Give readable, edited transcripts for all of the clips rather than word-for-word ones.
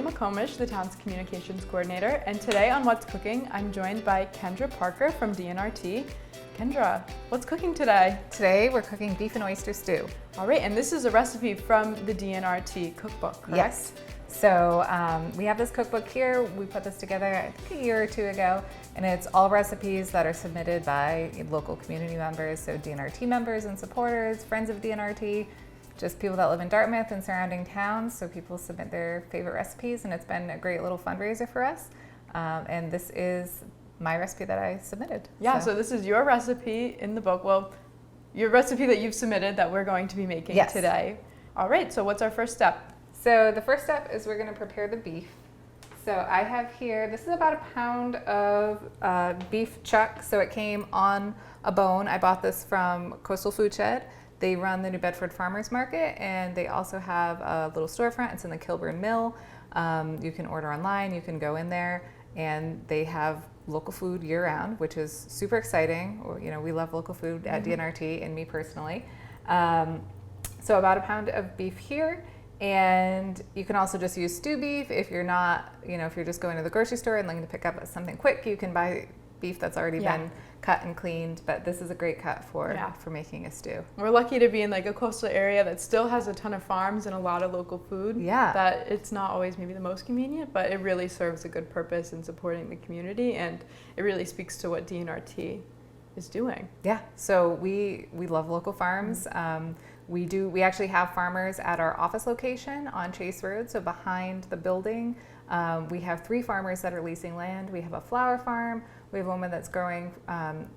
McComish, the town's communications coordinator, and today on What's Cooking, I'm joined by Kendra Parker from DNRT. Kendra, what's cooking today? Today we're cooking beef and oyster stew. All right, and this is a recipe from the DNRT Cooking Book, correct? Yes. So we have this cookbook here. We put this together, I think, a year or two ago, and it's all recipes that are submitted by local community members, so DNRT members and supporters, friends of DNRT, just people that live in Dartmouth and surrounding towns. So people submit their favorite recipes, and it's been a great little fundraiser for us. And this is my recipe that I submitted. Yeah, so this is your recipe in the book. Well, your recipe that you've submitted that we're going to be making today. All right, so what's our first step? So the first step is we're going to prepare the beef. So I have here, this is about a pound of beef chuck. So it came on a bone. I bought this from Coastal Food Shed. They run the New Bedford Farmers Market, and they also have a little storefront. It's in the Kilburn Mill. You can order online, you can go in there, and they have local food year round, which is super exciting. You know, we love local food at DNRT, and me personally. So about a pound of beef here. And you can also just use stew beef if you're not, if you're just going to the grocery store and looking to pick up something quick, you can buy beef that's already been cut and cleaned. But this is a great cut for making a stew. We're lucky to be in like a coastal area that still has a ton of farms and a lot of local food. Yeah. That it's not always maybe the most convenient, but it really serves a good purpose in supporting the community, and it really speaks to what DNRT is doing. Yeah. So we love local farms. We actually have farmers at our office location on Chase Road, so behind the building. We have 3 farmers that are leasing land. We have a flower farm, we have a woman that's growing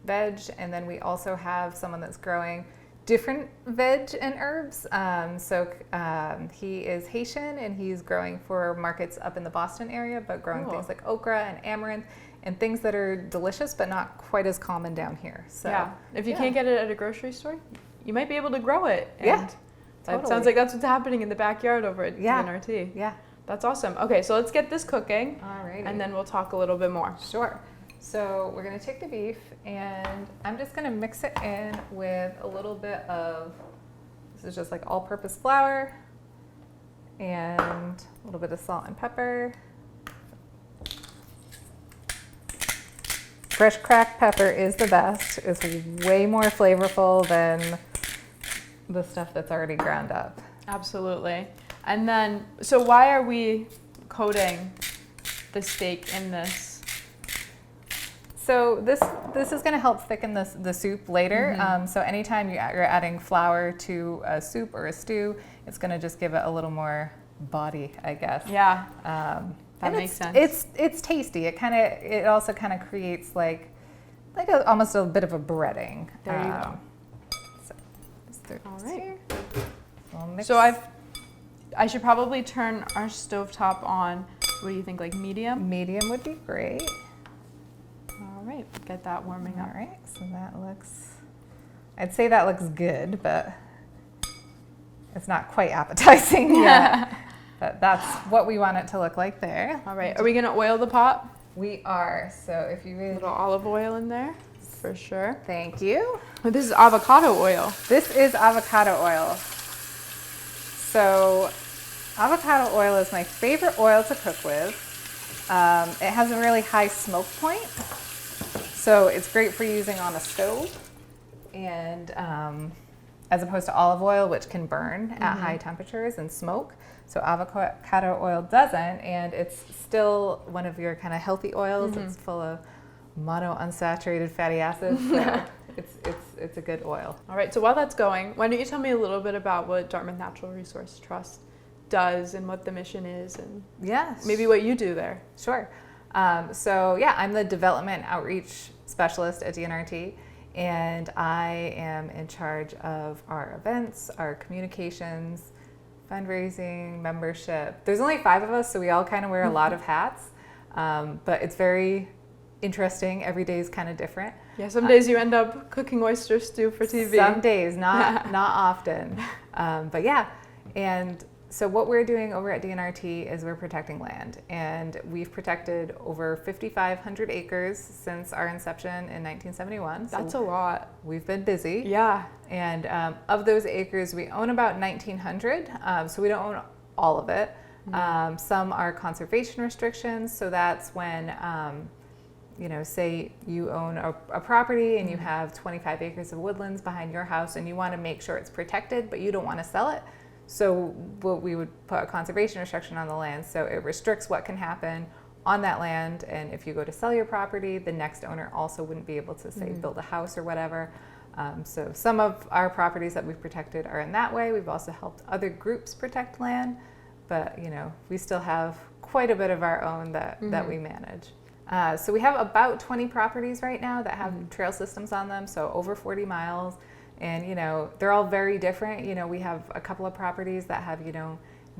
veg, and then we also have someone that's growing different veg and herbs. He is Haitian, and he's growing for markets up in the Boston area, but growing things like okra and amaranth and things that are delicious but not quite as common down here. So if you can't get it at a grocery store, you might be able to grow it. And that sounds like that's what's happening in the backyard over at DNRT. Yeah. That's awesome. Okay, so let's get this cooking. Alrighty. And then we'll talk a little bit more. Sure. So we're going to take the beef, and I'm just going to mix it in with a little bit of, this is just like all-purpose flour, and a little bit of salt and pepper. Fresh cracked pepper is the best. It's way more flavorful than the stuff that's already ground up. Absolutely. And then, so why are we coating the steak in this? So this is going to help thicken the soup later. So anytime you're adding flour to a soup or a stew, it's going to just give it a little more body, I guess. Yeah. That makes sense. It's tasty. It also kind of creates like almost a bit of a breading. There you go. So just throw all this right. here. So I should probably turn our stovetop on. What do you think? Like medium? Medium would be great. All right. Get that warming up. All right. So I'd say that looks good, but it's not quite appetizing yet. But that's what we want it to look like there. All right. Are we going to oil the pot? We are. So if you really... A little olive oil in there, for sure. Thank you. Oh, this is avocado oil. This is avocado oil. So avocado oil is my favorite oil to cook with. It has a really high smoke point, so it's great for using on a stove, and as opposed to olive oil, which can burn at high temperatures and smoke. So avocado oil doesn't, and it's still one of your kind of healthy oils. It's full of monounsaturated fatty acids, so it's a good oil. All right, so while that's going, why don't you tell me a little bit about what Dartmouth Natural Resources Trust does and what the mission is, and maybe what you do there. Sure. I'm the development outreach specialist at DNRT, and I am in charge of our events, our communications, fundraising, membership. There's only 5 of us, so we all kind of wear a lot of hats, but it's very interesting. Every day is kind of different. Yeah, some days you end up cooking oyster stew for TV. Some days, not often. But yeah, and so what we're doing over at DNRT is we're protecting land, and we've protected over 5,500 acres since our inception in 1971. That's a lot. We've been busy. Yeah. And of those acres, we own about 1,900. So we don't own all of it. Some are conservation restrictions. So that's when, say you own a property and you have 25 acres of woodlands behind your house and you want to make sure it's protected, but you don't want to sell it. So we would put a conservation restriction on the land. So it restricts what can happen on that land. And if you go to sell your property, the next owner also wouldn't be able to say build a house or whatever. So some of our properties that we've protected are in that way. We've also helped other groups protect land, but we still have quite a bit of our own that we manage. So we have about 20 properties right now that have trail systems on them, so over 40 miles. And, they're all very different. We have a couple of properties that have,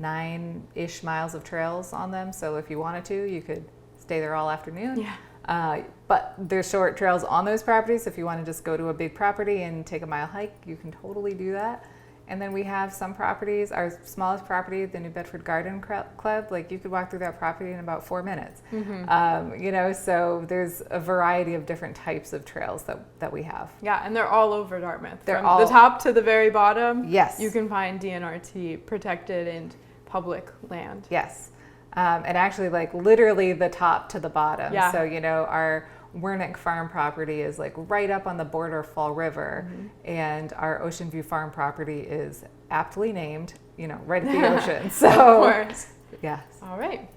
9-ish miles of trails on them. So if you wanted to, you could stay there all afternoon. Yeah. But there's short trails on those properties. If you want to just go to a big property and take a mile hike, you can totally do that. And then we have some properties, our smallest property, the New Bedford Garden Club, like you could walk through that property in about 4 minutes. So there's a variety of different types of trails that we have. Yeah, and they're all over Dartmouth. They're From all the top to the very bottom. Yes. You can find DNRT protected and public land. Yes. And actually like literally the top to the bottom. Yeah. So, our Wernick Farm property is like right up on the border of Fall River, and our Ocean View Farm property is aptly named, right at the ocean. So, of course. Yes. All right.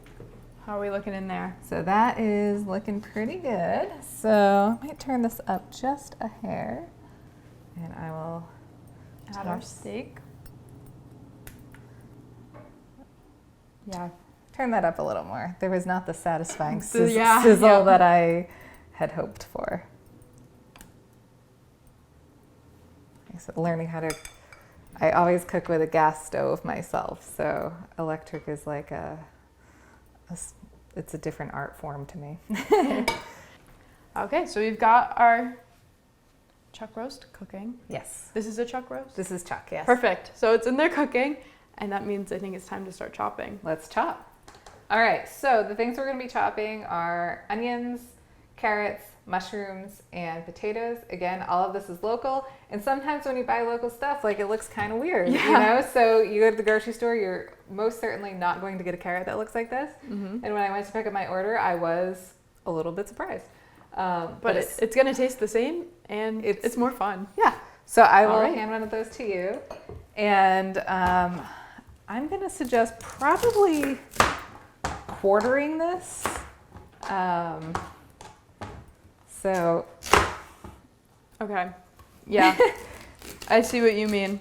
How are we looking in there? So that is looking pretty good. So I might turn this up just a hair, and I will Add our steak. Yeah. Turn that up a little more. There was not the satisfying sizzle yeah. that I had hoped for. So learning how to, I always cook with a gas stove myself, so electric is like it's a different art form to me. Okay, so we've got our chuck roast cooking. Yes. This is a chuck roast? This is chuck, yes. Perfect. So it's in there cooking, and that means I think it's time to start chopping. Let's chop. All right, so the things we're going to be chopping are onions, carrots, mushrooms, and potatoes. Again, all of this is local, and sometimes when you buy local stuff, like it looks kind of weird, So you go to the grocery store, you're most certainly not going to get a carrot that looks like this. And when I went to pick up my order, I was a little bit surprised. But it's going to taste the same, and it's more fun. Yeah. So I will hand one of those to you, and I'm going to suggest probably quartering this. Okay. Yeah. I see what you mean.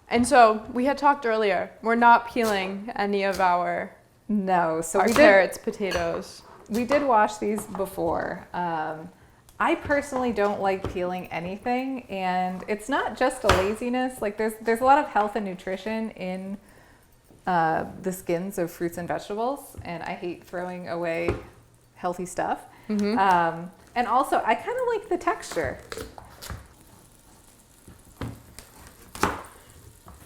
And so we had talked earlier, we're not peeling any of our carrots, potatoes. We did wash these before. I personally don't like peeling anything, and it's not just a laziness. Like there's a lot of health and nutrition in the skins of fruits and vegetables, and I hate throwing away healthy stuff. And also, I kind of like the texture.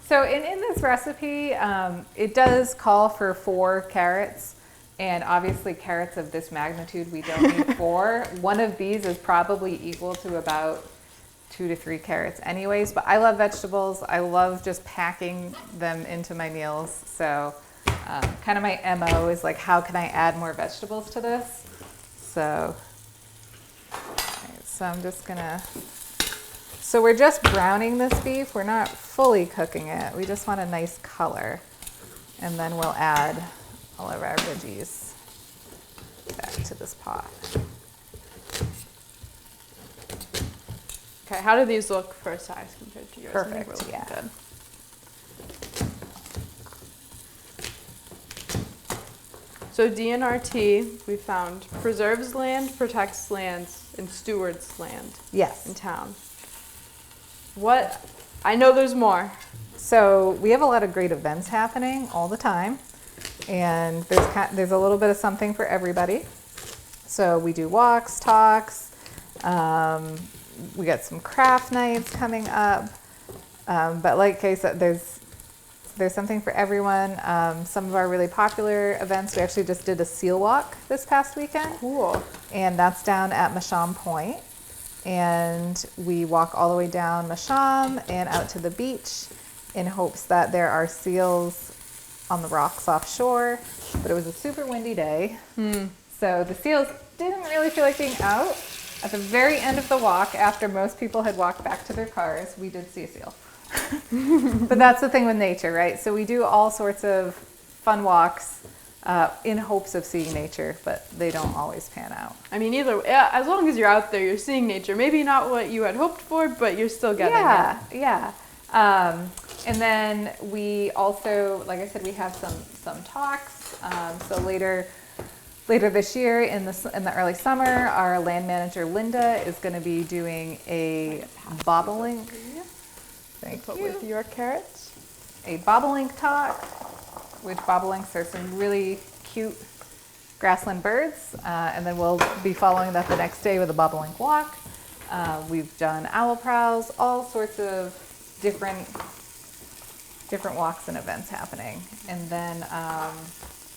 So in this recipe, it does call for 4 carrots, and obviously carrots of this magnitude, we don't need 4. One of these is probably equal to about 2 to 3 carrots anyways, but I love vegetables. I love just packing them into my meals. So kind of my MO is like, how can I add more vegetables to this? So I'm just gonna, so we're just browning this beef. We're not fully cooking it. We just want a nice color. And then we'll add all of our veggies back to this pot. Okay, how do these look for size compared to yours? Perfect, yeah. Good. So DNRT, we found, preserves land, protects lands, and stewards land Yes. in town. What? I know there's more. So we have a lot of great events happening all the time, and there's a little bit of something for everybody. So we do walks, talks, we got some craft nights coming up, but like I said, there's something for everyone. Some of our really popular events, we actually just did a seal walk this past weekend. Cool. And that's down at Masham Point. And we walk all the way down Masham and out to the beach. in hopes that there are seals on the rocks offshore, but it was a super windy day. So the seals didn't really feel like being out. At the very end of the walk, after most people had walked back to their cars, we did see a seal. But that's the thing with nature, right? So we do all sorts of fun walks in hopes of seeing nature, but they don't always pan out. I mean, as long as you're out there, you're seeing nature. Maybe not what you had hoped for, but you're still getting it. Yeah. And then we also, like I said, we have some talks. So later this year in the early summer, our land manager Linda is going to be doing a bobolink. Thank you. With your carrots. A bobolink talk, which bobolinks are some really cute grassland birds, and then we'll be following that the next day with a bobolink walk. We've done owl prowls, all sorts of different walks and events happening. And then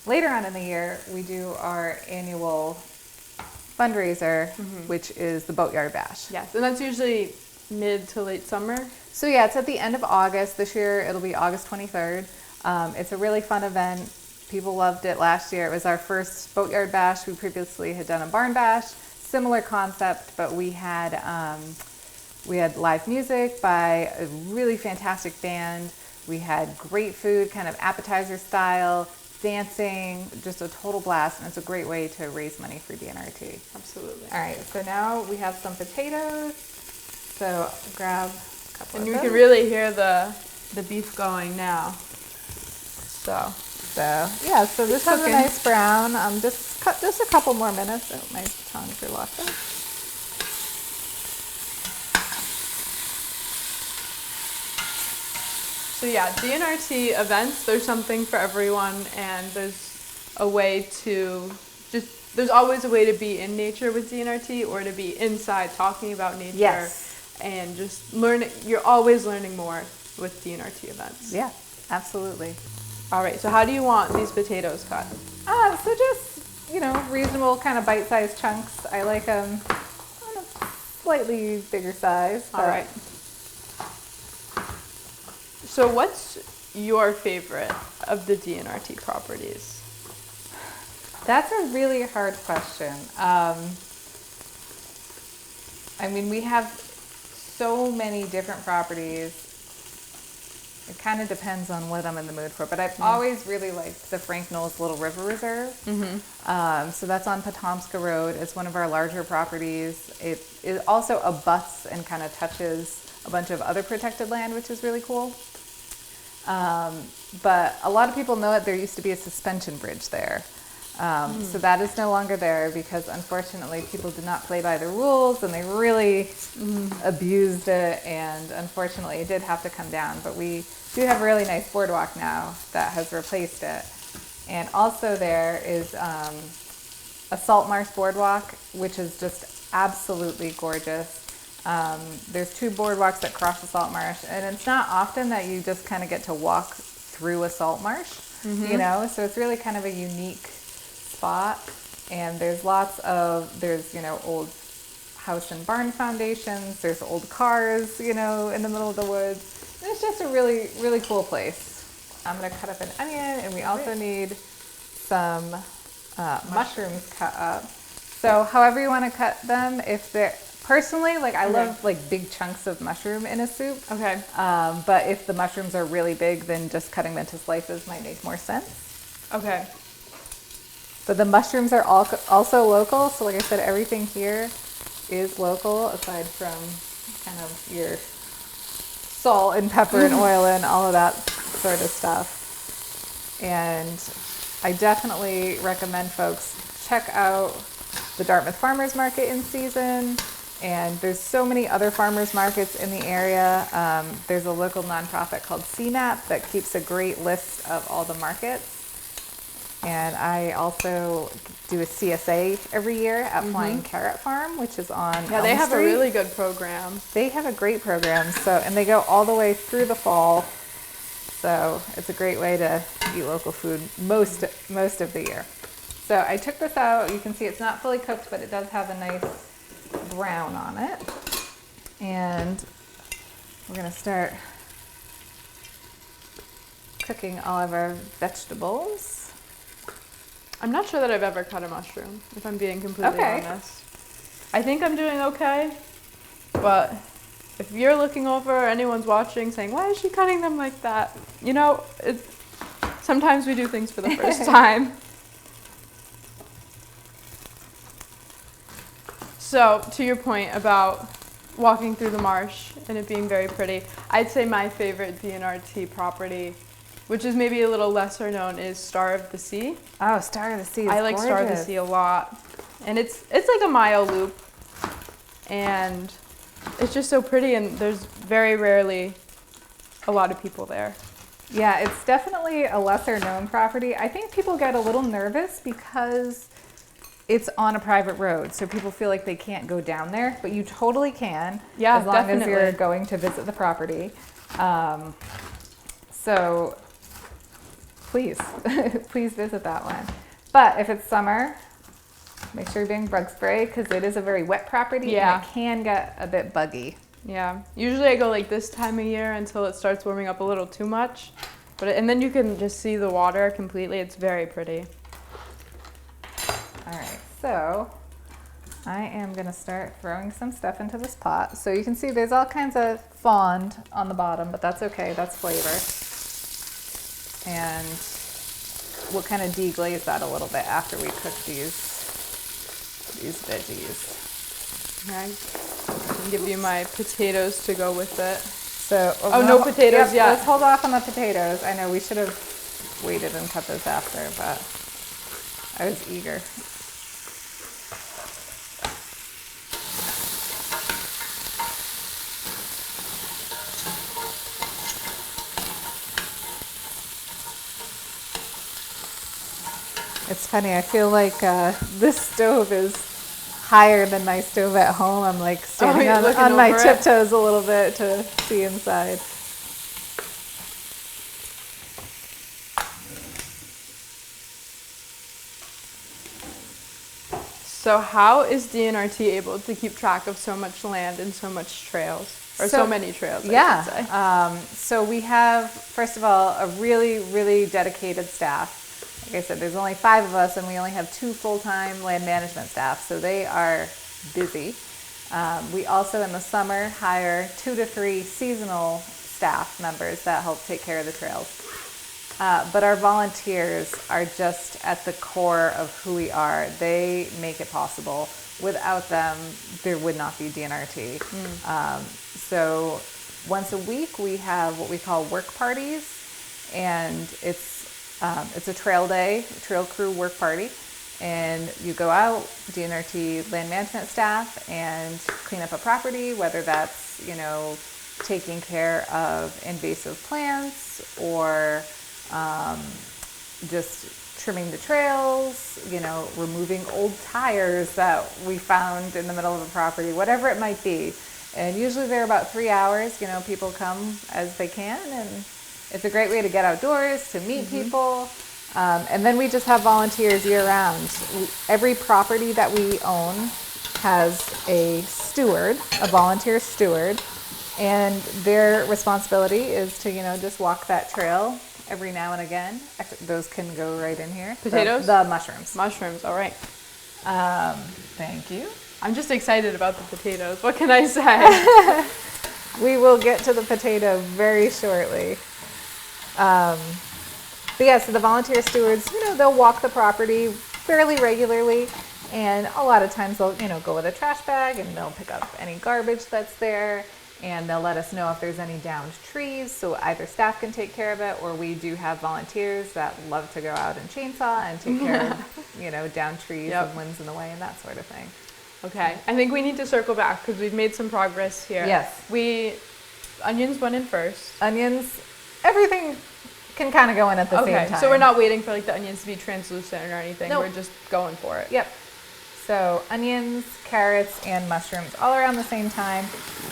later on in the year, we do our annual fundraiser, which is the Boatyard Bash. Yes, and that's usually mid to late summer. So yeah, it's at the end of August. This year it'll be August 23rd. It's a really fun event. People loved it last year. It was our first Boatyard Bash. We previously had done a barn bash, similar concept, but we had live music by a really fantastic band. We had great food, kind of appetizer style, dancing, just a total blast, and it's a great way to raise money for DNRT. Absolutely. All right, so now we have some potatoes. So grab a couple and of you those. can really hear the beef going now. So yeah, so this has a cooking. nice brown. Just a couple more minutes. Oh, my tongs are locked up. So yeah, DNRT events, there's something for everyone, and there's always a way to be in nature with DNRT or to be inside talking about nature. Yes. And just learning, you're always learning more with DNRT events. Yeah, absolutely. All right, so how do you want these potatoes cut? So just, reasonable kind of bite-sized chunks. I like them on a slightly bigger size. All right. So what's your favorite of the DNRT properties? That's a really hard question. We have so many different properties. It kind of depends on what I'm in the mood for, but I've always really liked the Frank Knowles Little River Reserve. So that's on Potomska Road. It's one of our larger properties. It also abuts and kind of touches a bunch of other protected land, which is really cool. But a lot of people know it. There used to be a suspension bridge there. So that is no longer there because unfortunately people did not play by the rules and they really abused it, and unfortunately it did have to come down. But we do have a really nice boardwalk now that has replaced it. And also there is a salt marsh boardwalk, which is just absolutely gorgeous. There's two boardwalks that cross the salt marsh, and it's not often that you just kind of get to walk through a salt marsh, so it's really kind of a unique spot. And there's old house and barn foundations, there's old cars, in the middle of the woods. And it's just a really, really cool place. I'm going to cut up an onion, and we also need some mushrooms cut up. So however you want to cut them, personally, I love big chunks of mushroom in a soup. Okay. But if the mushrooms are really big, then just cutting them into slices might make more sense. Okay. But the mushrooms are also local. So like I said, everything here is local aside from kind of your salt and pepper and oil and all of that sort of stuff. And I definitely recommend folks check out the Dartmouth Farmers Market in season. And there's so many other farmers markets in the area. There's a local nonprofit called CMAP that keeps a great list of all the markets. And I also do a CSA every year at Flying Carrot Farm, which is on Yeah, they Elm have Street. a really good program. They have a great program, and they go all the way through the fall. So it's a great way to eat local food most of the year. So I took this out. You can see it's not fully cooked, but it does have a nice brown on it. And we're going to start cooking all of our vegetables. I'm not sure that I've ever cut a mushroom, if I'm being completely honest. I think I'm doing okay, but if you're looking over or anyone's watching saying, why is she cutting them like that? You know, sometimes we do things for the first time. So, to your point about walking through the marsh and it being very pretty, I'd say my favorite DNRT property, which is maybe a little lesser known, is Star of the Sea. Oh, Star of the Sea is I like gorgeous. Star of the Sea a lot. And it's like a mile loop. And it's just so pretty, and there's very rarely a lot of people there. Yeah, it's definitely a lesser known property. I think people get a little nervous because it's on a private road, so people feel like they can't go down there, but you totally can. Yeah, as long definitely. as you're going to visit the property. So please, please visit that one. But if it's summer, make sure you're doing bug spray because it is a very wet property and it can get a bit buggy. Yeah, usually I go like this time of year until it starts warming up a little too much, and then you can just see the water completely. It's very pretty. All right, so I am gonna start throwing some stuff into this pot. So you can see there's all kinds of fond on the bottom, but that's okay, that's flavor. And we'll kind of deglaze that a little bit after we cook these veggies. Okay. I can give you my potatoes to go with it. So, no potatoes yet. Let's hold off on the potatoes. I know we should have waited and cut those after, but I was eager. It's funny, I feel like this stove is higher than my stove at home. I'm like standing on my tiptoes a little bit to see inside. So how is DNRT able to keep track of so much land and so much trails? Or so many trails, I should say. So we have, first of all, a really, really dedicated staff. Like I said, there's only 5 of us and we only have 2 full-time land management staff, so they are busy. We also in the summer hire 2 to 3 seasonal staff members that help take care of the trails. But our volunteers are just at the core of who we are. They make it possible. Without them, there would not be DNRT. So once a week we have what we call work parties, and it's a trail day, trail crew work party, and you go out, DNRT land management staff, and clean up a property, whether that's, taking care of invasive plants or just trimming the trails, removing old tires that we found in the middle of a property, whatever it might be. And usually they're about 3 hours, people come as they can, and it's a great way to get outdoors, to meet people. And then we just have volunteers year round. Every property that we own has a steward, a volunteer steward, and their responsibility is to, just walk that trail every now and again. Actually, those can go right in here. Potatoes? The mushrooms. Mushrooms, all right. Thank you. I'm just excited about the potatoes. What can I say? We will get to the potato very shortly. But yeah, so the volunteer stewards, they'll walk the property fairly regularly, and a lot of times they'll, go with a trash bag and they'll pick up any garbage that's there, and they'll let us know if there's any downed trees, so either staff can take care of it, or we do have volunteers that love to go out and chainsaw and take care of, downed trees and limbs in the way and that sort of thing. Okay, I think we need to circle back because we've made some progress here. Yes. Onions went in first. Onions, everything can kind of go in at the same time. So we're not waiting for the onions to be translucent or anything. Nope. We're just going for it. Yep. So onions, carrots, and mushrooms all around the same time.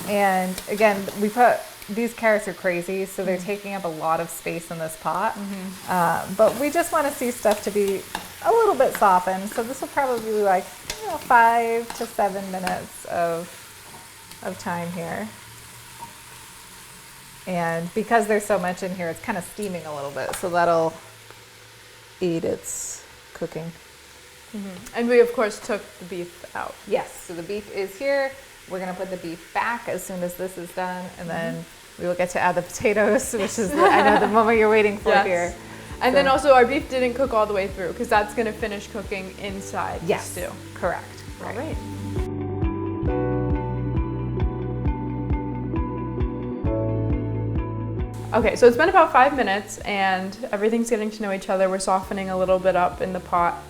And again, these carrots are crazy, so they're taking up a lot of space in this pot. But we just want to see stuff to be a little bit softened. So this will probably be like 5 to 7 minutes of time here. And because there's so much in here, it's kind of steaming a little bit, so that'll aid its cooking. And we, of course, took the beef out. Yes, so the beef is here. We're going to put the beef back as soon as this is done, and then we will get to add the potatoes, which is, I know, the moment you're waiting for here. And then also our beef didn't cook all the way through because that's going to finish cooking inside the stew. Correct. All right. Okay, so it's been about 5 minutes and everything's getting to know each other. We're softening a little bit up in the pot.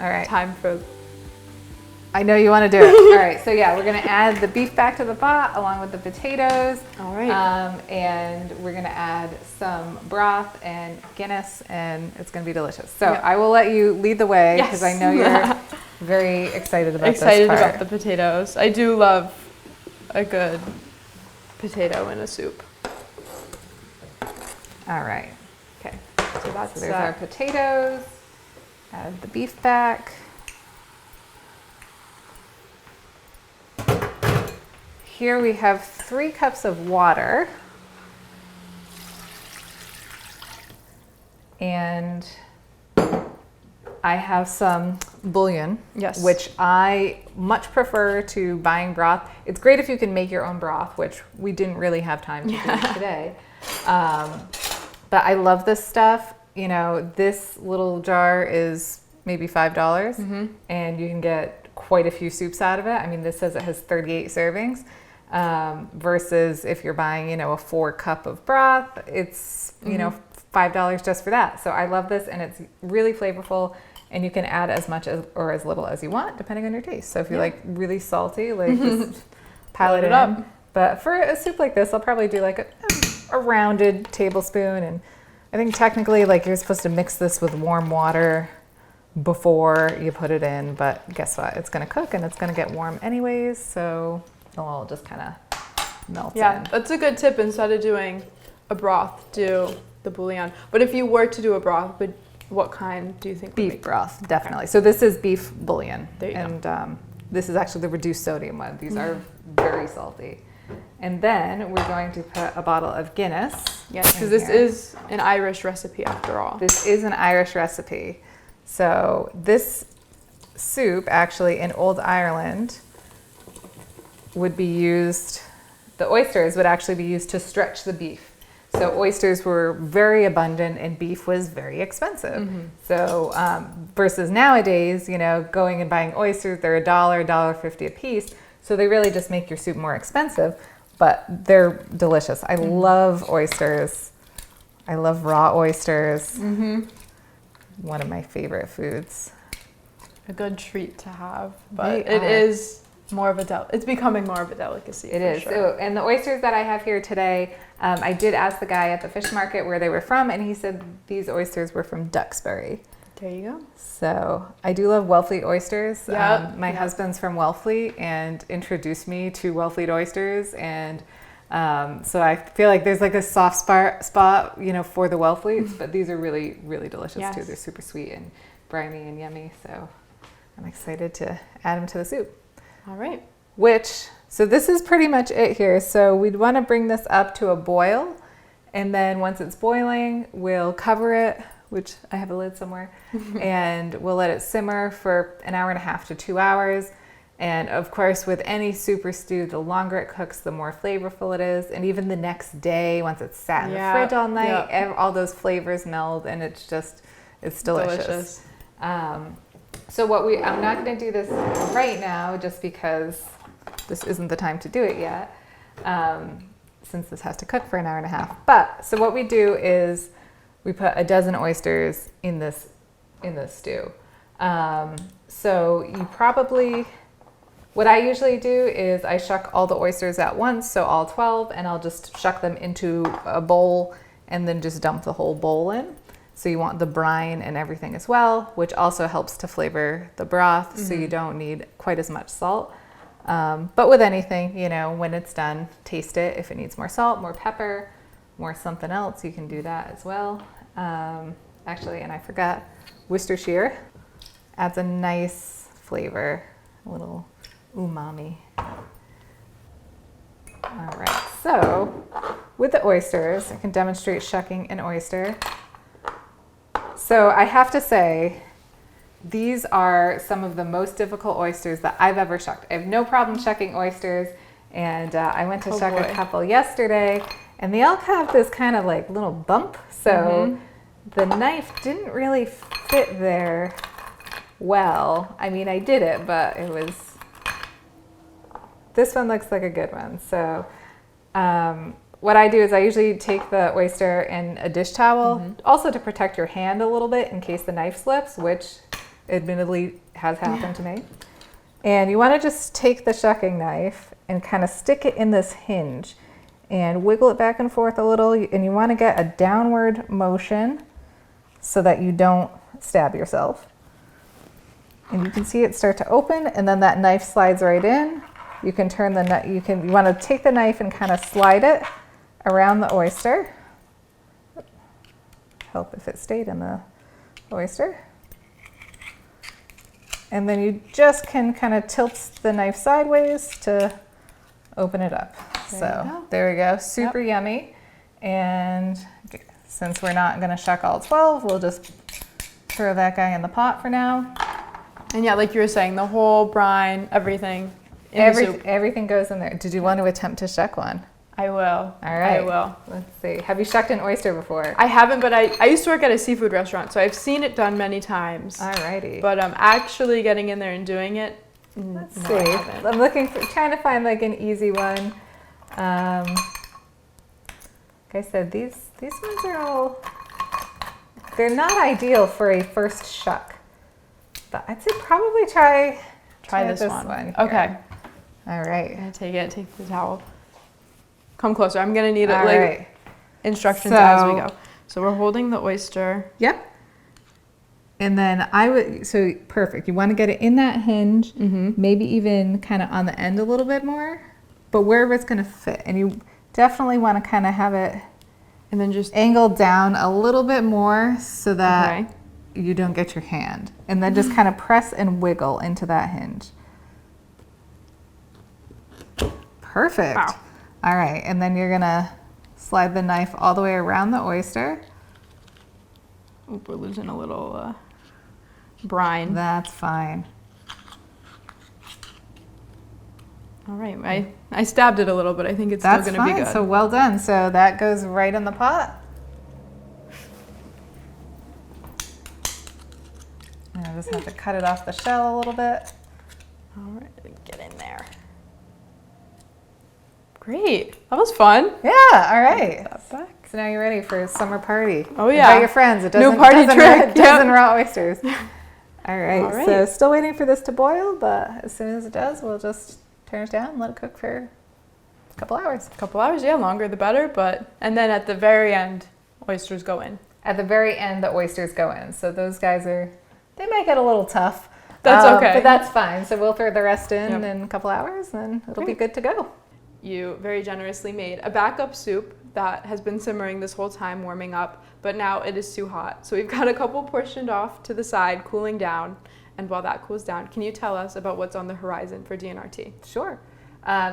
All right. Time for... I know you want to do it. All right, so yeah, we're going to add the beef back to the pot along with the potatoes. All right. And we're going to add some broth and Guinness, and it's going to be delicious. So I will let you lead the way because I know you're very excited about this part. Excited about the potatoes. I do love a good potato in a soup. All right. Okay, so that's there's our potatoes. Add the beef back. Here we have 3 cups of water. And I have some bouillon, which I much prefer to buying broth. It's great if you can make your own broth, which we didn't really have time to do today. But I love this stuff. You know, this little jar is maybe $5, and you can get quite a few soups out of it. I mean, this says it has 38 servings, versus if you're buying, you know, a 4 cup of broth, it's, you know, $5 just for that. So I love this, and it's really flavorful, and you can add as much as or as little as you want, depending on your taste. So if you like really salty, like just pile it up. But for a soup like this, I'll probably do like a rounded tablespoon. And I think technically, like, you're supposed to mix this with warm water before you put it in, but guess what? It's gonna cook and it's gonna get warm anyways, so it'll all just kind of melt in. Yeah, that's a good tip. Instead of doing a broth, do the bouillon. But if you were to do a broth, what kind do you think? Beef broth, definitely. So this is beef bouillon. There you go. This is actually the reduced sodium one. These are very salty. And then we're going to put a bottle of Guinness. Yes, because this is an Irish recipe after all. This is an Irish recipe. So this soup, actually, in Old Ireland, would be used, the oysters would actually be used to stretch the beef. So oysters were very abundant and beef was very expensive. So versus nowadays, you know, going and buying oysters, they're $1, $1.50 a piece. So they really just make your soup more expensive, but they're delicious. I love oysters. I love raw oysters. One of my favorite foods. A good treat to have, but it is more of a it's becoming more of a delicacy. It is. Sure. And the oysters that I have here today, I did ask the guy at the fish market where they were from, and he said these oysters were from Duxbury. There you go. So I do love Wellfleet oysters. My husband's from Wellfleet and introduced me to Wellfleet oysters, and so I feel like there's like a soft spot, you know, for the Wellfleets, but these are really, really delicious too. They're super sweet and briny and yummy. So I'm excited to add them to the soup. All right. So this is pretty much it here. So we'd want to bring this up to a boil, and then once it's boiling, we'll cover it, which I have a lid somewhere, and we'll let it simmer for 1.5 hours to 2 hours. And of course, with any soup or stew, the longer it cooks, the more flavorful it is. And even the next day, once it's sat in the fridge all night, all those flavors meld, and it's delicious. So I'm not going to do this right now just because this isn't the time to do it yet, since this has to cook for 1.5 hours. But so what we do is we put a dozen oysters in this stew. So you probably, what I usually do is I shuck all the oysters at once, so all 12, and I'll just shuck them into a bowl and then just dump the whole bowl in. So you want the brine and everything as well, which also helps to flavor the broth, so you don't need quite as much salt. But with anything, you know, when it's done, taste it. If it needs more salt, more pepper, more something else, you can do that as well. Actually, and I forgot, Worcestershire adds a nice flavor, a little umami. All right, so with the oysters, I can demonstrate shucking an oyster. So I have to say, these are some of the most difficult oysters that I've ever shucked. I have no problem shucking oysters, and I went to shuck a couple yesterday, and they all have this kind of like little bump, so the knife didn't really fit there well. I mean, I did it, but it was, this one looks like a good one. So what I do is I usually take the oyster in a dish towel, also to protect your hand a little bit in case the knife slips, which admittedly has happened to me. And you want to just take the shucking knife and kind of stick it in this hinge and wiggle it back and forth a little. And you want to get a downward motion so that you don't stab yourself. And you can see it start to open, and then that knife slides right in. You can turn the knife, you want to take the knife and kind of slide it around the oyster. Help if it stayed in the oyster. And then you just can kind of tilt the knife sideways to open it up. There we go, super yummy. And since we're not gonna shuck all 12, we'll just throw that guy in the pot for now. And yeah, like you were saying, the whole brine, everything. Everything goes in there. Did you want to attempt to shuck one? I will. All right. I will. Let's see. Have you shucked an oyster before? I haven't, but I used to work at a seafood restaurant, so I've seen it done many times. Alrighty. But actually getting in there and doing it, let's see. I'm trying to find like an easy one. Like I said, these ones are all, they're not ideal for a first shuck. But I'd say probably try this one. Here. Okay. All right. I'm gonna take the towel. Come closer. I'm gonna need instructions as we go. So we're holding the oyster. Yep. And then perfect. You want to get it in that hinge, maybe even kind of on the end a little bit more, but wherever it's going to fit. And you definitely want to kind of have it, and then just angle down a little bit more so that you don't get your hand. And then just kind of press and wiggle into that hinge. Perfect. Wow. All right, and then you're gonna slide the knife all the way around the oyster. Oop, we're losing a little brine. That's fine. All right, I stabbed it a little, but I think it's still gonna be good. So well done. So that goes right in the pot. And I just have to cut it off the shell a little bit. All right, get in there. Great. That was fun. Yeah, all right. So now you're ready for a summer party. Oh, yeah. Invite your friends. It doesn't, new party trick. Dozen raw oysters. All right. So still waiting for this to boil, but as soon as it does, we'll just turn it down and let it cook for a couple hours. A couple hours, yeah. Longer the better. And then at the very end, oysters go in. At the very end, the oysters go in. So those guys they might get a little tough. That's okay. But that's fine. So we'll throw the rest in a couple hours, and it'll be good to go. You very generously made a backup soup that has been simmering this whole time, warming up, but now it is too hot. So we've got a couple portioned off to the side, cooling down. And while that cools down, can you tell us about what's on the horizon for DNRT? Sure.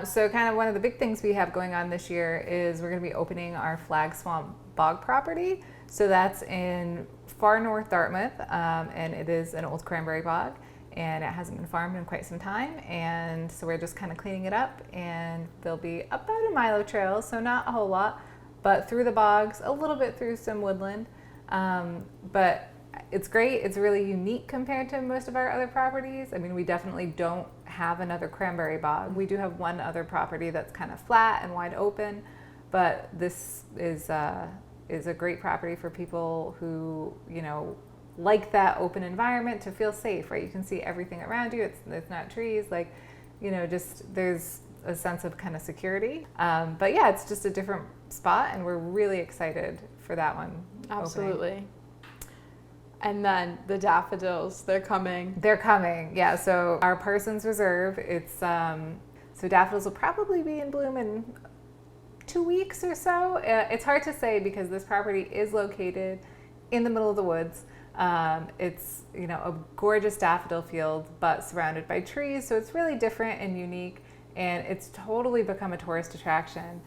So kind of one of the big things we have going on this year is we're going to be opening our Flag Swamp Bog property. So that's in far north Dartmouth, and it is an old cranberry bog. And it hasn't been farmed in quite some time, and so we're just kind of cleaning it up, and there'll be about a mile of trails, so not a whole lot, but through the bogs, a little bit through some woodland, but it's great. It's really unique compared to most of our other properties. I mean, we definitely don't have another cranberry bog. We do have one other property that's kind of flat and wide open, but this is a great property for people who, like that open environment to feel safe, right? You can see everything around you. It's not trees, just there's a sense of kind of security. But yeah, it's just a different spot, and we're really excited for that one. Absolutely. Opening. And then the daffodils, they're coming. They're coming, yeah. So our Parsons Reserve, so daffodils will probably be in bloom in 2 weeks or so. It's hard to say because this property is located in the middle of the woods. It's a gorgeous daffodil field, but surrounded by trees, so it's really different and unique, and it's totally become a tourist attraction.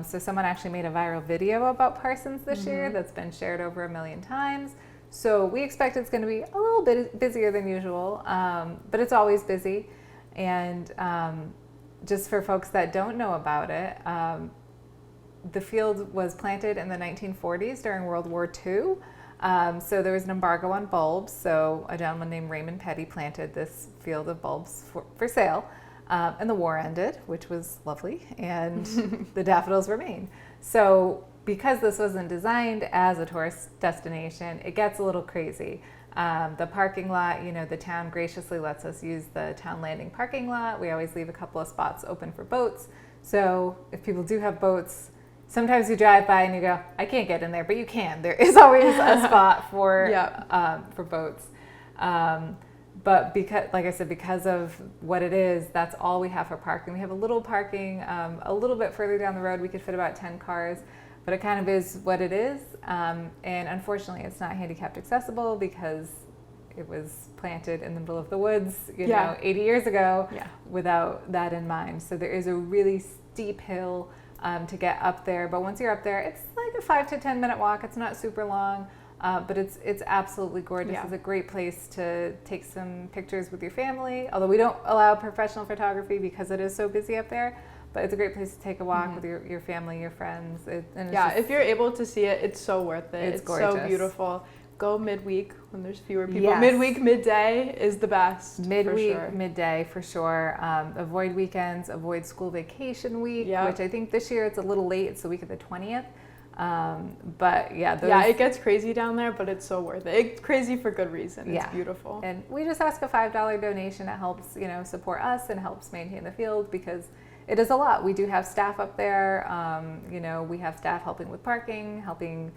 So someone actually made a viral video about Parsons this year that's been shared over 1 million times. So we expect it's going to be a little bit busier than usual, but it's always busy. And just for folks that don't know about it, the field was planted in the 1940s during World War II. So there was an embargo on bulbs. So a gentleman named Raymond Petty planted this field of bulbs for sale. And the war ended, which was lovely, and the daffodils remain. So because this wasn't designed as a tourist destination, it gets a little crazy. The parking lot, the town graciously lets us use the town landing parking lot. We always leave a couple of spots open for boats. So if people do have boats, sometimes you drive by and you go, I can't get in there, but you can. There is always a spot for boats. But because, like I said, because of what it is, that's all we have for parking. We have a little parking a little bit further down the road. We could fit about 10 cars, but it kind of is what it is. And unfortunately, it's not handicapped accessible because it was planted in the middle of the woods, 80 years ago without that in mind. So there is a really steep hill to get up there. But once you're up there, it's like a 5 to 10 minute walk. It's not super long. But it's absolutely gorgeous. It's a great place to take some pictures with your family, although we don't allow professional photography because it is so busy up there. But it's a great place to take a walk with your family, your friends. If you're able to see it, it's so worth it. It's gorgeous. So beautiful. Go midweek when there's fewer people. Yes. Midweek, midday is the best. Midweek, midday for sure. Avoid weekends, avoid school vacation week, which I think this year it's a little late. It's the week of the 20th. But it gets crazy down there, but it's so worth it. It's crazy for good reason. It's beautiful. And we just ask a $5 donation. It helps, support us and helps maintain the field because it is a lot. We do have staff up there. We have staff helping with parking, helping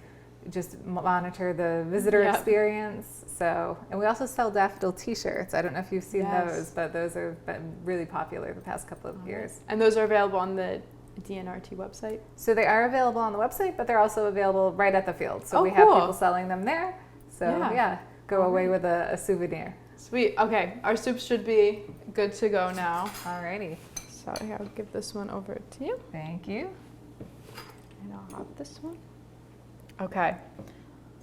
just monitor the visitor experience. So, and we also sell daffodil t-shirts. I don't know if you've seen those, but those have been really popular the past couple of years. And those are available on the DNRT website? So they are available on the website, but they're also available right at the field. So we have people selling them there. So go away with a souvenir. Sweet. Okay, our soups should be good to go now. Alrighty. So here, I'll give this one over to you. Thank you. And I'll have this one. Okay.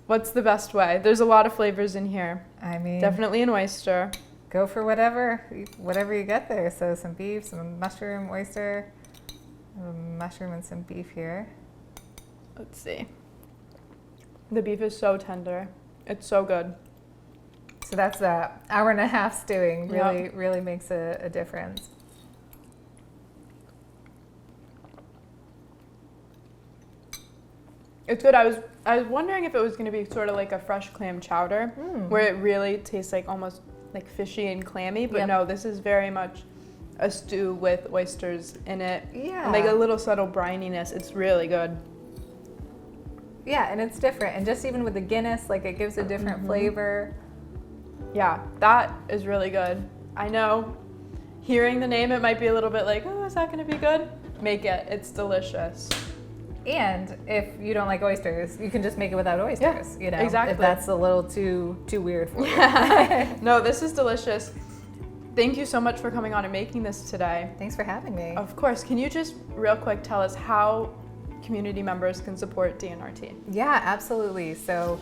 What's the best way? There's a lot of flavors in here. I mean, definitely an oyster. Go for whatever you get there. So some beef, some mushroom, oyster. Mushroom and some beef here. Let's see. The beef is so tender. It's so good. So that's that hour and a half stewing. Really makes a difference. It's good. I was wondering if it was going to be sort of like a fresh clam chowder, where it really tastes like almost like fishy and clammy. But no, this is very much a stew with oysters in it. Yeah. And like a little subtle brininess. It's really good. Yeah, and it's different. And just even with the Guinness, like it gives a different flavor. Yeah, that is really good. I know hearing the name, it might be a little bit like, oh, is that going to be good? Make it. It's delicious. And if you don't like oysters, you can just make it without oysters. Yeah, exactly. If that's a little too weird for you. No, this is delicious. Thank you so much for coming on and making this today. Thanks for having me. Of course. Can you just real quick tell us how community members can support DNRT? Yeah, absolutely. So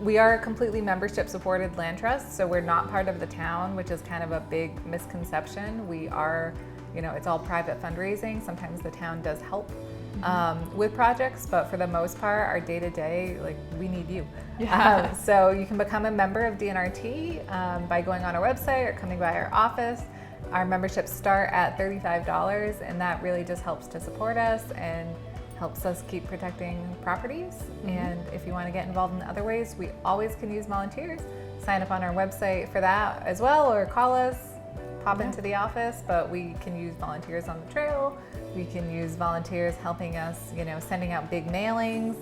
we are a completely membership supported land trust. So we're not part of the town, which is kind of a big misconception. We are, it's all private fundraising. Sometimes the town does help with projects, but for the most part, our day-to-day, like we need you. Yeah. So you can become a member of DNRT by going on our website or coming by our office. Our memberships start at $35, and that really just helps to support us and helps us keep protecting properties. And if you want to get involved in other ways, we always can use volunteers. Sign up on our website for that as well, or call us, pop into the office, but we can use volunteers on the trail. We can use volunteers helping us, sending out big mailings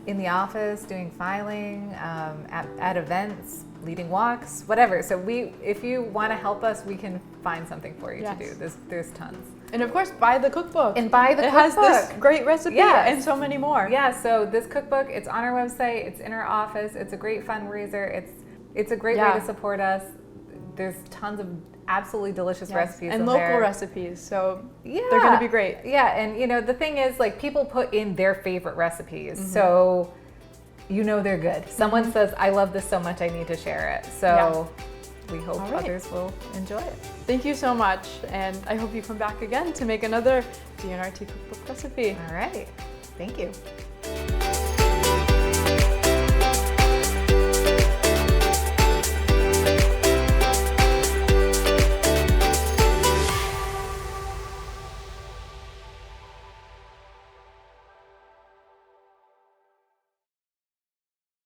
in the office, doing filing, at events, leading walks, whatever. So if you want to help us, we can find something for you to do. There's tons. And of course, buy the cookbook. And buy the cookbook. It has this great recipe and so many more. Yeah, so this cookbook, it's on our website, it's in our office, it's a great fundraiser, it's a great way to support us. There's tons of absolutely delicious recipes and in local there. recipes, so Yeah. they're gonna be great. Yeah, and you know, the thing is, like, people put in their favorite recipes, so you know they're good. Someone says, I love this so much, I need to share it. So we hope others will enjoy it. Thank you so much, and I hope you come back again to make another DNRT cookbook recipe. All right, thank you.